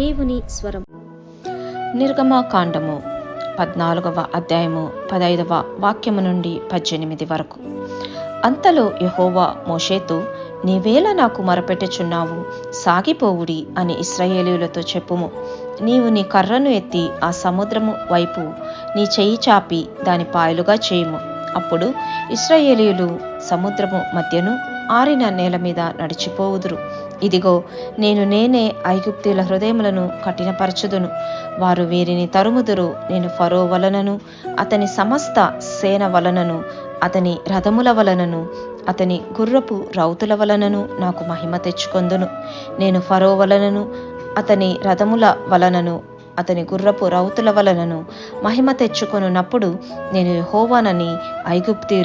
దేవుని స్వరం. నిర్గమకాండము 14వ అధ్యాయము 15వ వాక్యము నుండి 18 వరకు. అంతలో యెహోవా మోషేతో, నీవేళ నాకు మొరపెట్టుచున్నావు, సాగిపోవుడి అని ఇశ్రాయేలీయులతో చెప్పుము. నీవు నీ కర్రను ఎత్తి ఆ సముద్రము వైపు నీ చెయ్యి చాపి దాని పాయలుగా చేయుము. అప్పుడు ఇశ్రాయేలీయులు సముద్రము మధ్యను ఆరిన నేల మీద నడిచిపోవుదురు. ఇదిగో, నేనే ఐగుప్తీయుల హృదయములను కఠినపరచుదును. వారు వీరిని తరుముదురు. నేను ఫరో వలనను అతని సమస్త సేన వలనను అతని రథముల వలనను అతని గుర్రపు రౌతుల వలనను నాకు మహిమ తెచ్చుకొందును. నేను ఫరో వలనను అతని రథముల వలనను అతని గుర్రపు రౌతుల వలనను మహిమ తెచ్చుకొనున్నప్పుడు నేను యెహోవానని ఐగుప్తీయులు